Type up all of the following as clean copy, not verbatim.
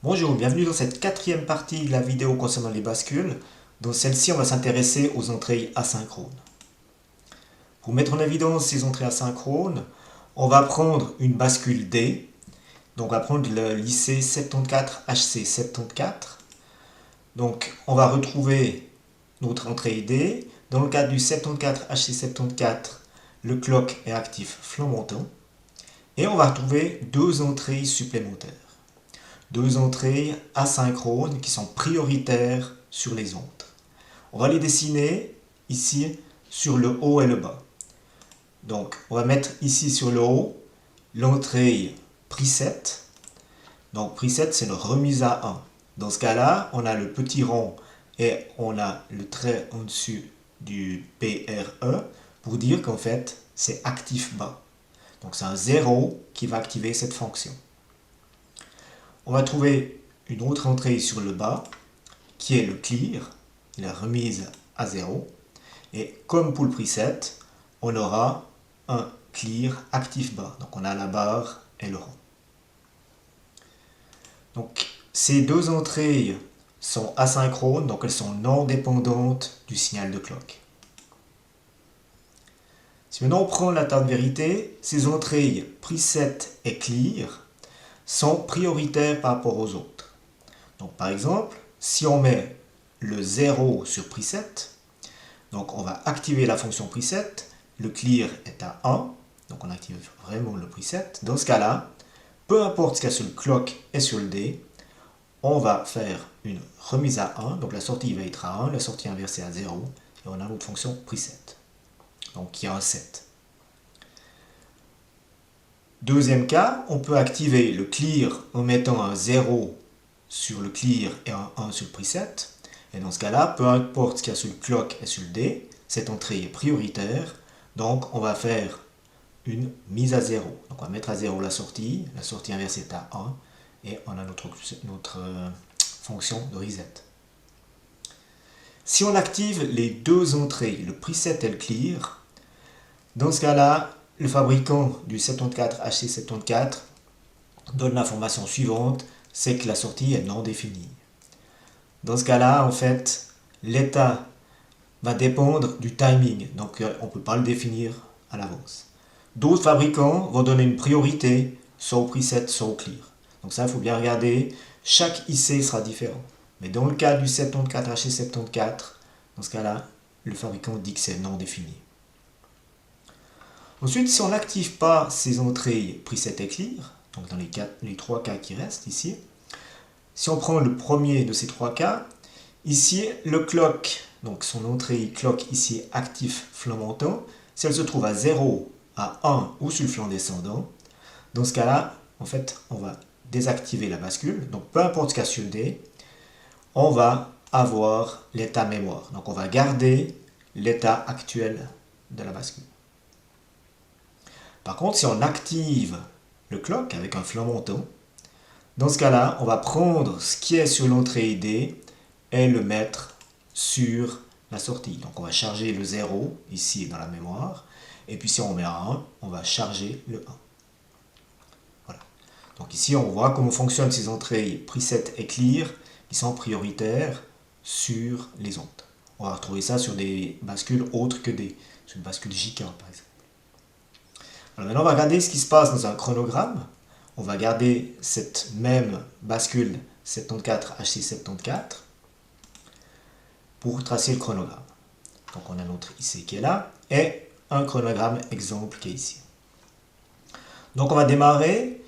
Bonjour, bienvenue dans cette quatrième partie de la vidéo concernant les bascules. Dans celle-ci, on va s'intéresser aux entrées asynchrones. Pour mettre en évidence ces entrées asynchrones, on va prendre une bascule D. Donc on va prendre le lycée 74 HC 74. Donc on va retrouver notre entrée D. Dans le cadre du 74 HC 74, le clock est actif flanc montant. Et on va retrouver deux entrées supplémentaires. Deux entrées asynchrones qui sont prioritaires sur les autres. On va les dessiner ici sur le haut et le bas. Donc, on va mettre ici sur le haut l'entrée preset. Donc, preset, c'est une remise à 1. Dans ce cas-là, on a le petit rond et on a le trait en dessus du PRE pour dire qu'en fait, c'est actif bas. Donc, c'est un 0 qui va activer cette fonction. On va trouver une autre entrée sur le bas qui est le clear, la remise à 0. Et comme pour le preset, on aura un clear actif bas. Donc on a la barre et le rond. Donc ces deux entrées sont asynchrones, donc elles sont non dépendantes du signal de clock. Si maintenant on prend la table vérité, ces entrées preset et clear sont prioritaires par rapport aux autres. Donc par exemple, si on met le 0 sur preset, donc on va activer la fonction preset, le clear est à 1, donc on active vraiment le preset. Dans ce cas-là, peu importe ce qu'il y a sur le clock et sur le D, on va faire une remise à 1, donc la sortie va être à 1, la sortie inversée à 0, et on a notre fonction preset, donc qui a un set. Deuxième cas, on peut activer le clear en mettant un 0 sur le clear et un 1 sur le preset. Et dans ce cas-là, peu importe ce qu'il y a sur le clock et sur le D, cette entrée est prioritaire. Donc on va faire une mise à 0. Donc on va mettre à 0 la sortie inversée est à 1, et on a notre fonction de reset. Si on active les deux entrées, le preset et le clear, dans ce cas-là, le fabricant du 74 HC74 donne l'information suivante, c'est que la sortie est non définie. Dans ce cas-là, en fait, l'état va dépendre du timing, donc on ne peut pas le définir à l'avance. D'autres fabricants vont donner une priorité, soit au preset, soit au clear. Donc ça, il faut bien regarder, chaque IC sera différent. Mais dans le cas du 74 HC74, dans ce cas-là, le fabricant dit que c'est non défini. Ensuite, si on n'active pas ces entrées preset et clear, donc dans les trois cas qui restent ici, si on prend le premier de ces trois cas, ici le clock, donc son entrée clock ici actif flanc montant, si elle se trouve à 0, à 1 ou sur le flanc descendant, dans ce cas-là, en fait, on va désactiver la bascule. Donc peu importe ce qu'il y a sur le D, on va avoir l'état mémoire. Donc on va garder l'état actuel de la bascule. Par contre, si on active le clock avec un flanc montant, dans ce cas-là, on va prendre ce qui est sur l'entrée D et le mettre sur la sortie. Donc on va charger le 0 ici dans la mémoire. Et puis si on met un 1, on va charger le 1. Voilà. Donc ici on voit comment fonctionnent ces entrées preset et clear qui sont prioritaires sur les autres. On va retrouver ça sur des bascules autres que sur une bascule JK par exemple. Alors maintenant on va regarder ce qui se passe dans un chronogramme. On va garder cette même bascule 74 HC74 pour tracer le chronogramme. Donc on a notre IC qui est là et un chronogramme exemple qui est ici. Donc on va démarrer.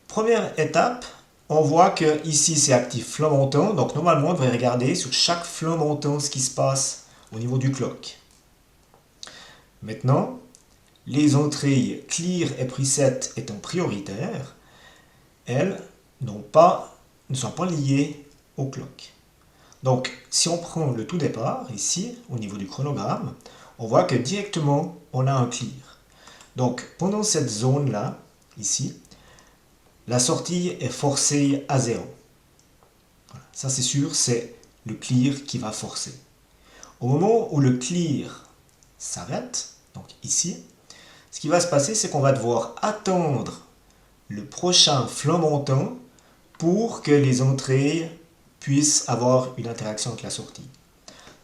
Première étape, on voit que ici c'est actif flanc montant. Donc normalement on devrait regarder sur chaque flanc montant ce qui se passe au niveau du clock. Maintenant, les entrées clear et preset étant prioritaires, elles ne sont pas liées au clock. Donc, si on prend le tout départ, ici, au niveau du chronogramme, on voit que directement, on a un clear. Donc, pendant cette zone-là, ici, la sortie est forcée à 0. Voilà. Ça, c'est sûr, c'est le clear qui va forcer. Au moment où le clear s'arrête, donc ici, ce qui va se passer, c'est qu'on va devoir attendre le prochain flanc montant pour que les entrées puissent avoir une interaction avec la sortie.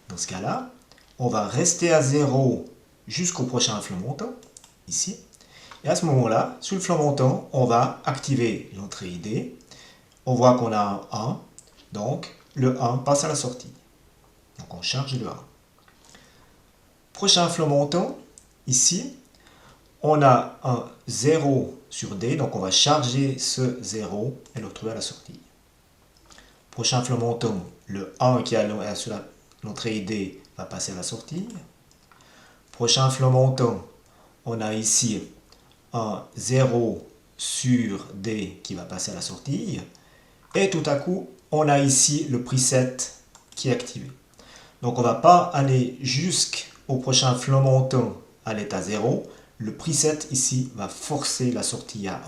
Dans ce cas-là, on va rester à 0 jusqu'au prochain flot montant, ici. Et à ce moment-là, sur le flot montant, on va activer l'entrée ID. On voit qu'on a un 1, donc le 1 passe à la sortie. Donc on charge le 1. Prochain flot montant, ici, on a un 0 sur D, donc on va charger ce 0 et le retrouver à la sortie. Prochain flot montant, le 1 qui est sur l'entrée ID va passer à la sortie. Prochain flot montant, on a ici un 0 sur D qui va passer à la sortie. Et tout à coup, on a ici le preset qui est activé. Donc on ne va pas aller jusqu'au prochain flot montant à l'état 0. Le preset ici va forcer la sortie à 1.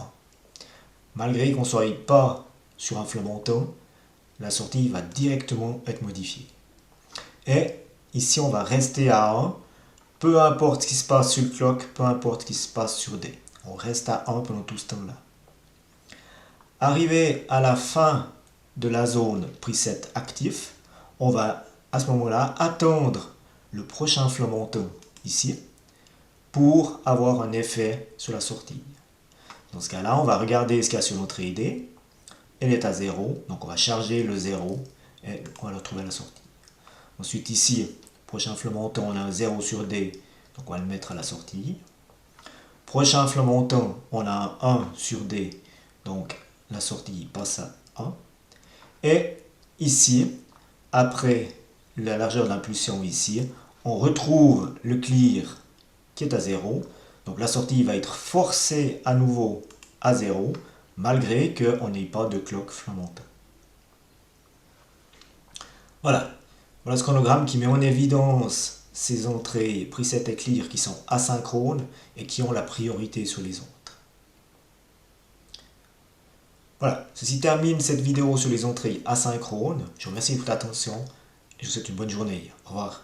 Malgré qu'on ne soit pas sur un flot montant, la sortie va directement être modifiée. Et ici, on va rester à 1. Peu importe ce qui se passe sur le clock, peu importe ce qui se passe sur D. On reste à 1 pendant tout ce temps-là. Arrivé à la fin de la zone preset actif, on va à ce moment-là attendre le prochain flot montant ici pour avoir un effet sur la sortie. Dans ce cas-là, on va regarder ce qu'il y a sur l'entrée ID. Elle est à 0, donc on va charger le 0 et on va le retrouver à la sortie. Ensuite ici, prochain flot montant, on a un 0 sur D, donc on va le mettre à la sortie. Prochain flot montant, on a un 1 sur D, donc la sortie passe à 1. Et ici, après la largeur d'impulsion ici, on retrouve le clear qui est à 0. Donc la sortie va être forcée à nouveau à 0, malgré qu'on n'ait pas de clock flot montant. Voilà le chronogramme qui met en évidence ces entrées preset et clear qui sont asynchrones et qui ont la priorité sur les autres. Voilà, ceci termine cette vidéo sur les entrées asynchrones. Je vous remercie de votre attention et je vous souhaite une bonne journée. Au revoir.